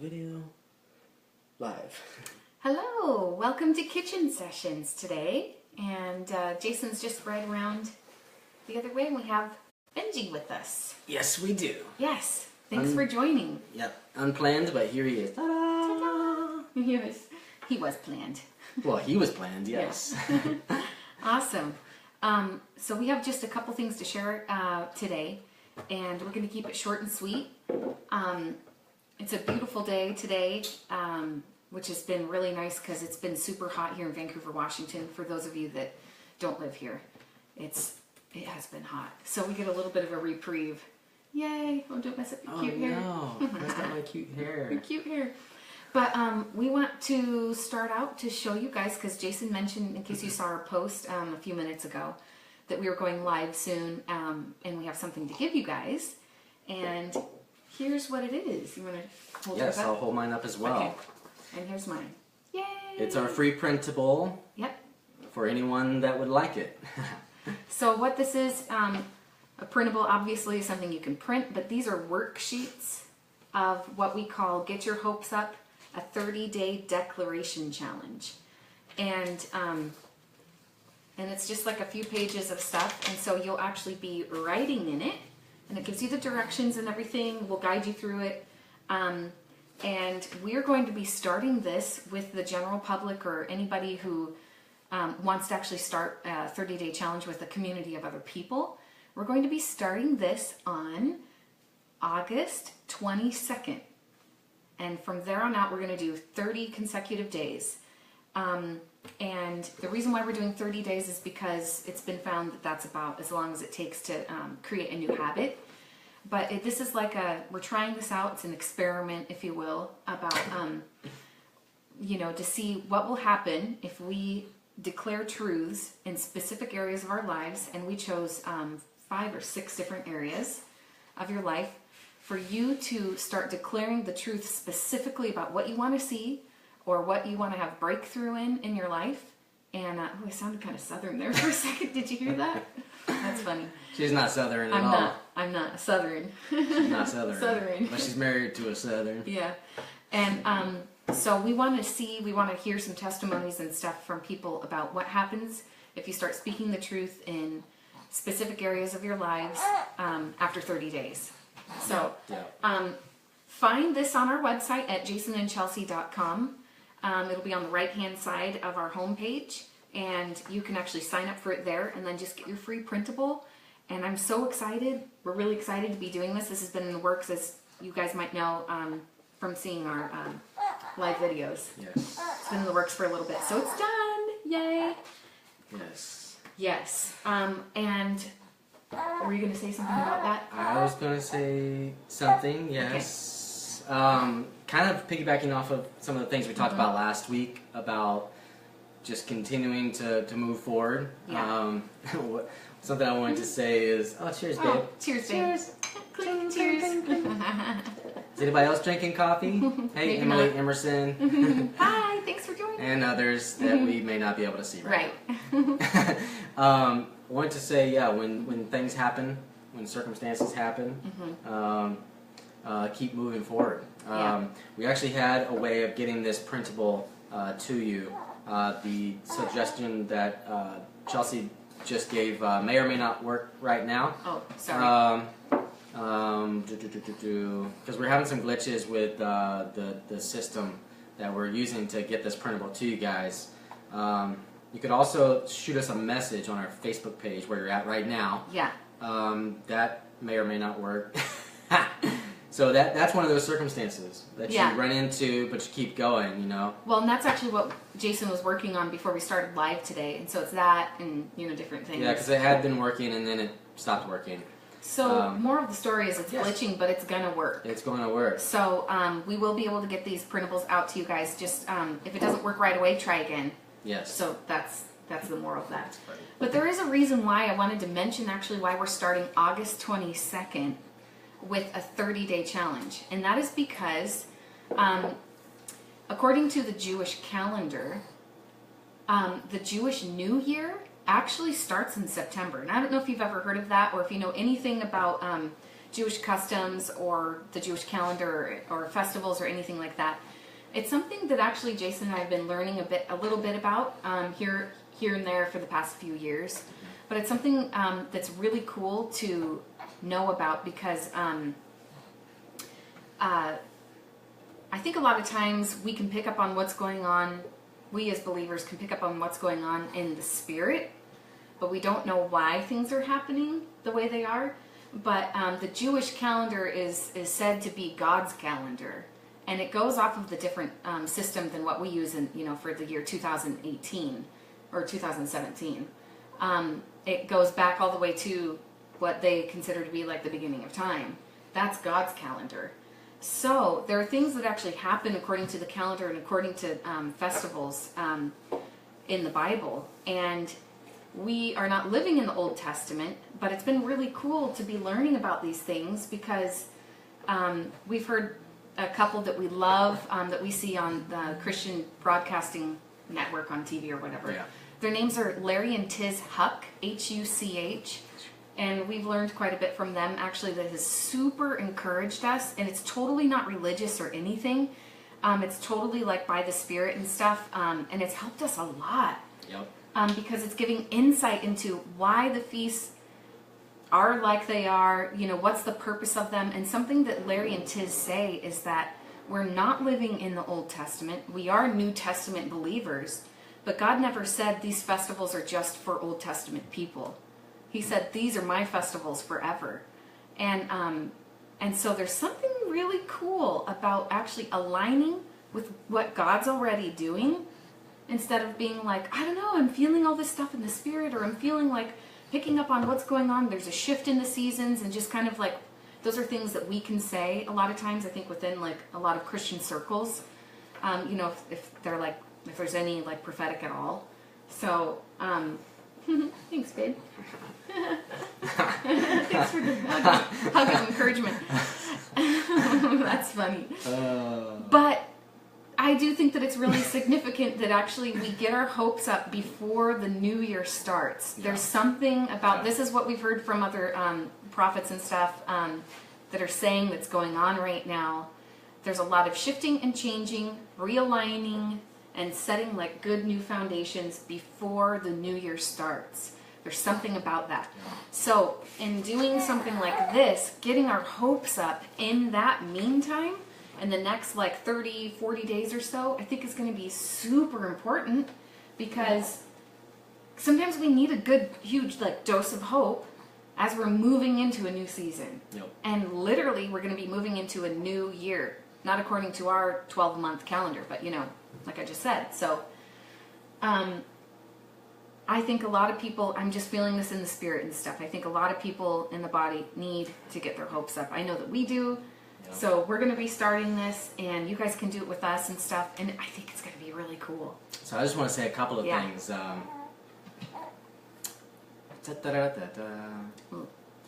Video live. Hello, welcome to Kitchen Sessions today. And Jason's just right around the other way and we have Benji with us. Yes, we do. Yes, thanks for joining. Yep, unplanned, but here he is. Ta-da! He was planned. Well, he was planned, yes. Awesome. So we have just a couple things to share today, and we're going to keep it short and sweet. It's a beautiful day today, which has been really nice because it's been super hot here in Vancouver, Washington. For those of you that don't live here, it has been hot. So we get a little bit of a reprieve. Yay! Oh, don't mess up your cute hair. Oh no, that's got my cute hair. Your cute hair. But we want to start out to show you guys, because Jason mentioned, in case you saw our post a few minutes ago, that we were going live soon, and we have something to give you guys. And here's what it is. You want to hold it up? Yes, I'll hold mine up as well. Okay. And here's mine. Yay! It's our free printable. Yep. For anyone that would like it. So what this is, a printable obviously is something you can print, but these are worksheets of what we call Get Your Hopes Up, a 30-day declaration challenge. And it's just like a few pages of stuff, and so you'll actually be writing in it, and it gives you the directions and everything. We'll guide you through it. And we're going to be starting this with the general public or anybody who wants to actually start a 30-day challenge with a community of other people. We're going to be starting this on August 22nd. And from there on out, we're going to do 30 consecutive days. And the reason why we're doing 30 days is because it's been found that that's about as long as it takes to create a new habit. But this is like we're trying this out. It's an experiment, if you will, about, to see what will happen if we declare truths in specific areas of our lives. And we chose 5 or 6 different areas of your life for you to start declaring the truth specifically about what you want to see or what you want to have breakthrough in your life. And I sounded kind of Southern there for a second. Did you hear that? That's funny. She's not Southern at all. I'm not Southern. She's not Southern. Southern. But she's married to a Southern. Yeah. And so we want to hear some testimonies and stuff from people about what happens if you start speaking the truth in specific areas of your lives after 30 days. So find this on our website at jasonandchelsea.com. It'll be on the right-hand side of our homepage, and you can actually sign up for it there and then just get your free printable. And I'm so excited. We're really excited to be doing this. This has been in the works, as you guys might know from seeing our live videos. Yes. It's been in the works for a little bit. So it's done. Yay. Yes. Yes. And were you going to say something about that? I was going to say something, yes. Okay. Kind of piggybacking off of some of the things we talked about last week about just continuing to move forward. Yeah. Something I wanted to say is, cheers, babe. Oh, cheers, babe. Cheers. Clink, cheers. Is anybody else drinking coffee? Hey, Maybe Emily, not. Emerson. Hi, thanks for joining. And others that we may not be able to see right Right. now. I wanted to say, when things happen, when circumstances happen, keep moving forward. We actually had a way of getting this printable to you. The suggestion that Chelsea just gave may or may not work right now. Oh, sorry. Because we're having some glitches with the system that we're using to get this printable to you guys. You could also shoot us a message on our Facebook page where you're at right now. Yeah. That may or may not work. So that's one of those circumstances that you run into, but you keep going, Well, and that's actually what Jason was working on before we started live today. And so it's that and, different things. Yeah, because it had been working and then it stopped working. So more of the story is it's glitching, but it's going to work. It's going to work. So we will be able to get these printables out to you guys. Just if it doesn't work right away, try again. Yes. So that's the moral of that. But there is a reason why I wanted to mention actually why we're starting August 22nd with a 30-day challenge. And that is because according to the Jewish calendar, the Jewish New Year actually starts in September. And I don't know if you've ever heard of that or if you know anything about Jewish customs or the Jewish calendar or festivals or anything like that. It's something that actually Jason and I have been learning a little bit about here and there for the past few years. But it's something that's really cool to know about because I think a lot of times we can pick up on what's going on. We as believers can pick up on what's going on in the spirit, but we don't know why things are happening the way they are. But the Jewish calendar is said to be God's calendar, and it goes off of the different system than what we use in for the year 2018 or 2017. It goes back all the way to what they consider to be like the beginning of time. That's God's calendar. So there are things that actually happen according to the calendar and according to festivals in the Bible. And we are not living in the Old Testament, but it's been really cool to be learning about these things because we've heard a couple that we love that we see on the Christian Broadcasting Network on TV or whatever. Yeah. Their names are Larry and Tiz Huch, Huch. And we've learned quite a bit from them, actually, that has super encouraged us. And it's totally not religious or anything. It's totally like by the Spirit and stuff. And it's helped us a lot. Yep. Because it's giving insight into why the feasts are like they are, what's the purpose of them. And something that Larry and Tiz say is that we're not living in the Old Testament. We are New Testament believers. But God never said these festivals are just for Old Testament people. He said, these are my festivals forever. And so there's something really cool about actually aligning with what God's already doing instead of being like, I don't know, I'm feeling all this stuff in the spirit, or I'm feeling like picking up on what's going on. There's a shift in the seasons, and just kind of like, those are things that we can say a lot of times, I think, within like a lot of Christian circles, if they're like, if there's any like prophetic at all. So, thanks, babe. Thanks for the hug of encouragement. That's funny. But I do think that it's really significant that actually we get our hopes up before the new year starts. Yeah. There's something about, this is what we've heard from other prophets and stuff that are saying that's going on right now. There's a lot of shifting and changing, realigning, and setting like good new foundations before the new year starts. There's something about that. Yeah. So in doing something like this, getting our hopes up in that meantime, in the next like 30, 40 days or so, I think is going to be super important because sometimes we need a good, huge like dose of hope as we're moving into a new season. Yep. And literally we're going to be moving into a new year, not according to our 12-month calendar, but like I just said. So I think a lot of people, I'm just feeling this in the spirit and stuff. I think a lot of people in the body need to get their hopes up. I know that we do. Yep. So we're going to be starting this, and you guys can do it with us and stuff. And I think it's going to be really cool. So I just want to say a couple of things.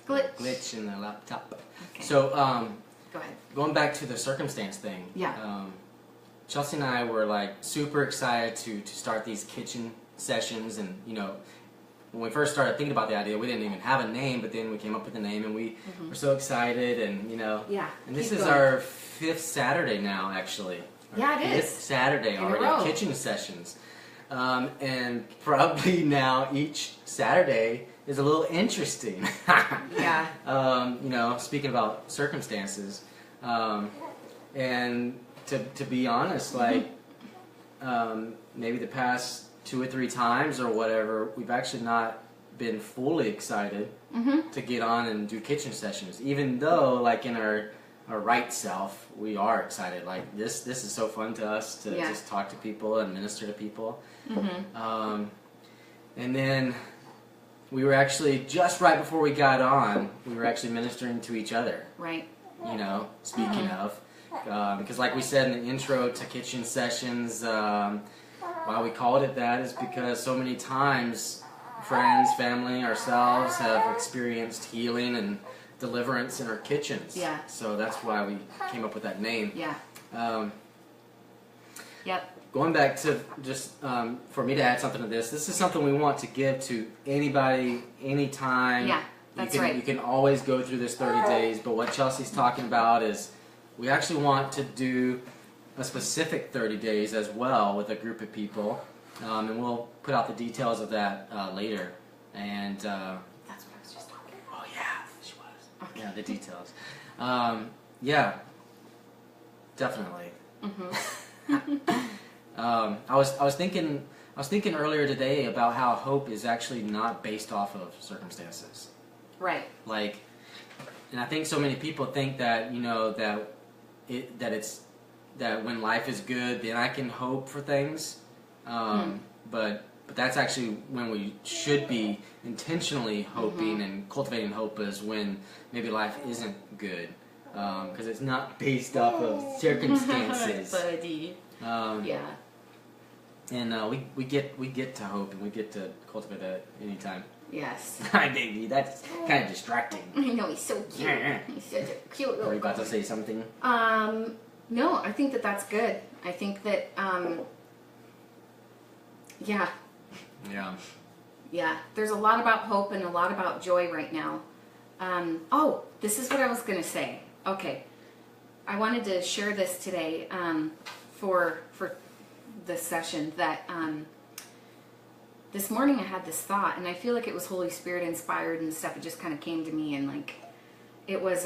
Glitch in the laptop. Okay. So go ahead. Going back to the circumstance thing. Yeah. Chelsea and I were like super excited to start these kitchen sessions, and when we first started thinking about the idea, we didn't even have a name, but then we came up with a name, and we were so excited, and yeah. And this is our 5th Saturday now, actually. Yeah, it is. 5th Saturday already, kitchen sessions, and probably now each Saturday is a little interesting. Yeah. Speaking about circumstances, and to be honest, like maybe the past 2 or 3 times or whatever, we've actually not been fully excited to get on and do kitchen sessions, even though like in our right self we are excited. Like this is so fun to us to just talk to people and minister to people. And then we were actually, just right before we got on, we were actually ministering to each other, right? Speaking of, because like we said in the intro to kitchen sessions, why we called it that is because so many times friends, family, ourselves have experienced healing and deliverance in our kitchens. Yeah. So that's why we came up with that name. Yeah. Yep. Going back to just for me to add something to this is something we want to give to anybody, anytime, That's right. You can always go through this 30 days, but what Chelsea's talking about is we actually want to do a specific 30 days as well with a group of people, and we'll put out the details of that later. And That's what I was just talking about. oh yeah, she was. Okay. Yeah, the details. Yeah, definitely. I was thinking earlier today about how hope is actually not based off of circumstances. Right. Like, and I think so many people think that that when life is good, then I can hope for things. But that's actually when we should be intentionally hoping and cultivating hope is when maybe life isn't good, because it's not based off of circumstances. Buddy. Yeah. And we get to hope and we get to cultivate that anytime. Yes. Hi, baby. That's kind of distracting. I know, he's so cute. He's such a cute little Are you about guy. to say something? No, I think that that's good. I think that, yeah, Yeah. there's a lot about hope and a lot about joy right now. Oh, this is what I was going to say. Okay. I wanted to share this today, for this session that, this morning I had this thought, and I feel like it was Holy Spirit inspired and stuff. It just kind of came to me, and like, it was,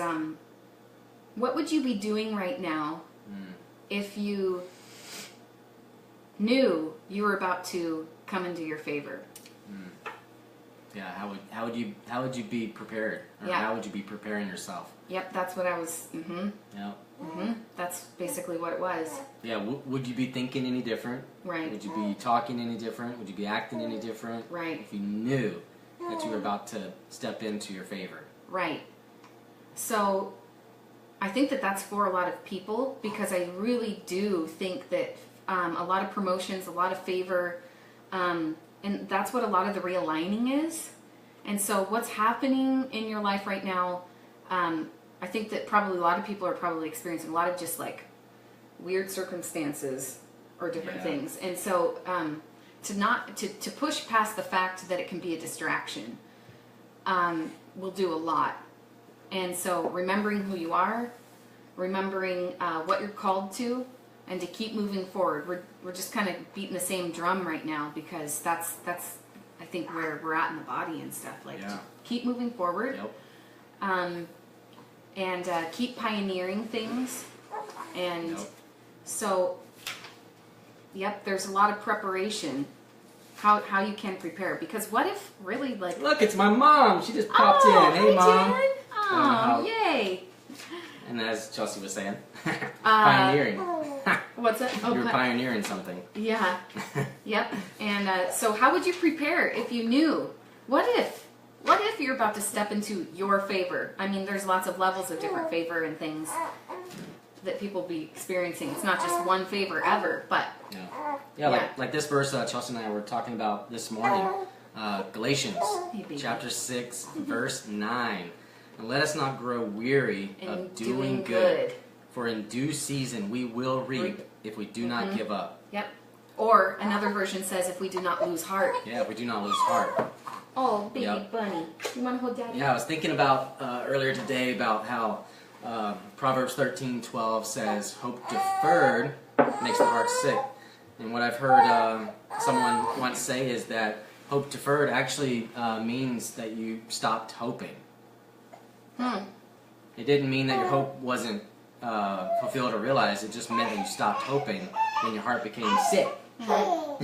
what would you be doing right now if you knew you were about to come into your favor? Yeah. How would you be prepared? Or Yeah. how would you be preparing yourself? Yep, that's what I was. Yeah. That's basically what it was. Yeah. Would you be thinking any different? Right. Would you be talking any different? Would you be acting any different? Right. If you knew that you were about to step into your favor. Right. So, I think that that's for a lot of people because I really do think that a lot of promotions, a lot of favor, and that's what a lot of the realigning is. And so what's happening in your life right now, I think that probably a lot of people are probably experiencing a lot of just like weird circumstances or different things. And so to push past the fact that it can be a distraction will do a lot. And so remembering who you are, remembering what you're called to, and to keep moving forward. We're just kind of beating the same drum right now because that's I think where we're at in the body and stuff. Like to keep moving forward, and keep pioneering things. And so, there's a lot of preparation. How you can prepare, because what if really like Look, it's my mom. She just popped in. Hey, hi, Mom. Jen. Oh, yay! And as Chelsea was saying, pioneering. What's that? You were pioneering something. Yeah. Yep. And so how would you prepare if you knew? What if you're about to step into your favor? I mean, there's lots of levels of different favor and things that people be experiencing. It's not just one favor ever, but like this verse Chelsea and I were talking about this morning, Galatians chapter 6 verse 9. And let us not grow weary of doing good, for in due season we will reap if we do not give up. Yep. Or another version says if we do not lose heart. Yeah, if we do not lose heart. Oh, baby bunny. You want to hold daddy? Yeah, I was thinking about earlier today about how Proverbs 13:12 says, hope deferred makes the heart sick. And what I've heard someone once say is that hope deferred actually means that you stopped hoping. It didn't mean that your hope wasn't fulfilled or realized. It just meant that you stopped hoping when your heart became sick. Oh,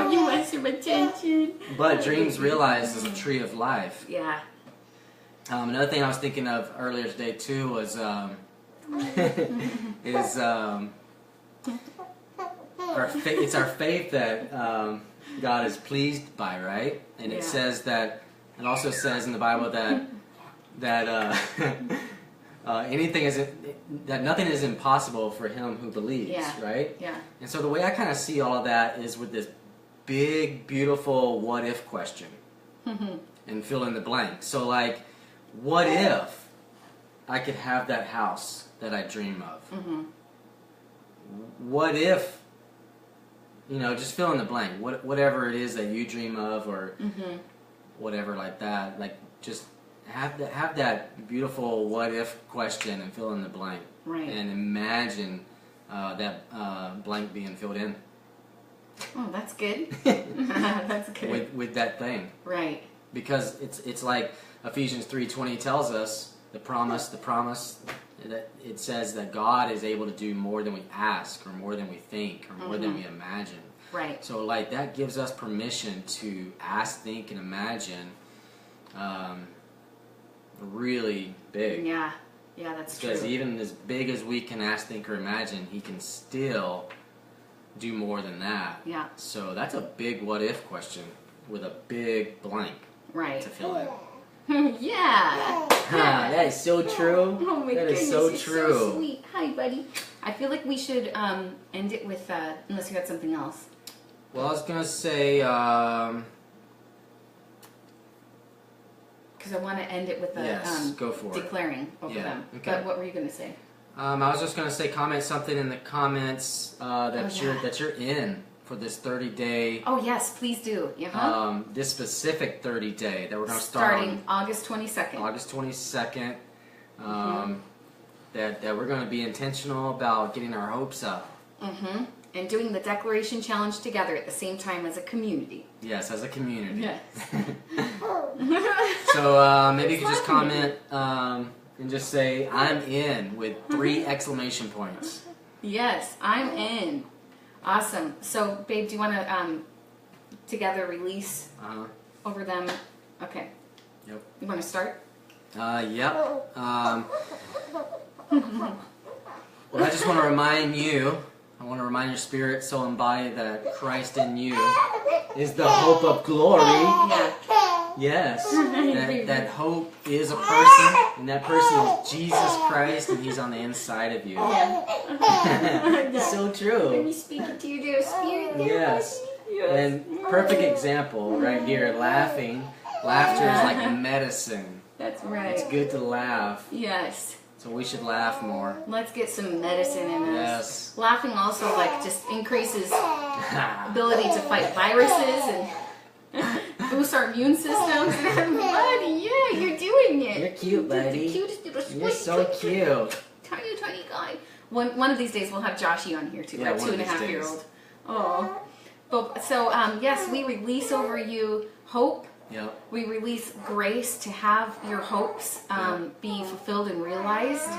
you want some attention. But dreams realized is a tree of life. Yeah. Another thing I was thinking of earlier today too was it's our faith that God is pleased by, right? And it says that it also says in the Bible that nothing is impossible for him who believes, right? Yeah. And so the way I kind of see all of that is with this big, beautiful what if question, and fill in the blank. So like, what if I could have that house that I dream of? What if, just fill in the blank. Whatever it is that you dream of, or whatever like that. Like just have that beautiful what if question and fill in the blank. Right. And imagine that blank being filled in. Oh, that's good. That's good. With that thing. Right. Because it's like Ephesians 3:20 tells us the promise that it says that God is able to do more than we ask or more than we think or more than we imagine. Right. So like that gives us permission to ask, think, and imagine really big. Yeah. Yeah, that's true. Because even as big as we can ask, think, or imagine, He can still do more than that. Yeah. So that's a big what if question with a big blank Right. to fill in. Yeah. That is so true. Oh my That goodness, is so you're true. so sweet. Hi, buddy. I feel like we should end it with, unless you got something else. Well, I was gonna say, Because I want to end it with the yes, go for it. declaring over Yeah, them. okay. But what were you going to say? I was just gonna say, comment something in the comments that you're in for this 30-day. Oh yes, please do. Yeah. This specific 30-day that we're gonna start Starting on August 22nd. August 22nd. That we're gonna be intentional about getting our hopes up. Mm-hmm. And doing the declaration challenge together at the same time as a community. Yes, as a community. Yes. So maybe you could just comment and just say, I'm in, with 3 exclamation points. Yes, I'm in. Awesome. So, babe, do you want to together release over them? Okay. Yep. You want to start? Yep. Well, I just want to remind you, I want to remind your spirit, soul, and body that Christ in you is the hope of glory. Yeah. Yes. That hope is a person, and that person is Jesus Christ, and He's on the inside of you. So true. speaking to your dear spirit. Yes. And perfect example right here, laughing. Laughter is like medicine. That's right. It's good to laugh. Yes. So we should laugh more. Let's get some medicine in us. Yes. Laughing also just increases ability to fight viruses and boosts our immune systems. Buddy, yeah, you're doing it. You're cute, buddy. The cutest little sweet. You're so cute. Tiny guy. One of these days we'll have Joshy on here too. Yeah, our one of these 2.5-year-old. Oh. But so yes, we release over you hope. Yep. We release grace to have your hopes be fulfilled and realized.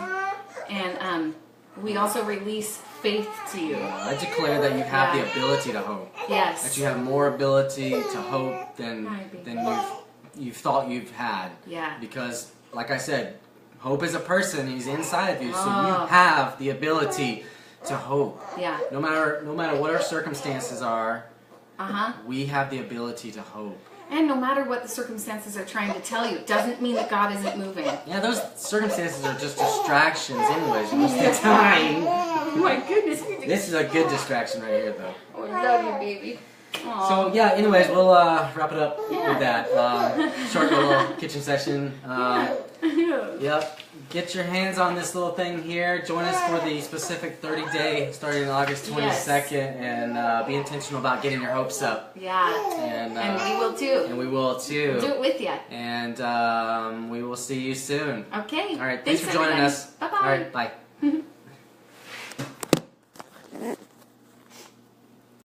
And we also release faith to you. I declare that you have the ability to hope. Yes. That you have more ability to hope than you've thought you've had. Yeah. Because, like I said, hope is a person. He's inside of you, so you have the ability to hope. Yeah. No matter what our circumstances are, we have the ability to hope. And no matter what the circumstances are trying to tell you, it doesn't mean that God isn't moving. Yeah, those circumstances are just distractions anyways most of the time. Oh my goodness. This is a good distraction right here, though. Oh, I love you, baby. Aww. So, yeah, anyways, we'll wrap it up with that. Short little kitchen session. Yep. Get your hands on this little thing here. Join us for the specific 30-day starting August 22nd, and be intentional about getting your hopes up. Yeah. And we will too. And we will too. We'll do it with you. And we will see you soon. Okay. All right. Thanks for joining us. Bye-bye. All right. Bye.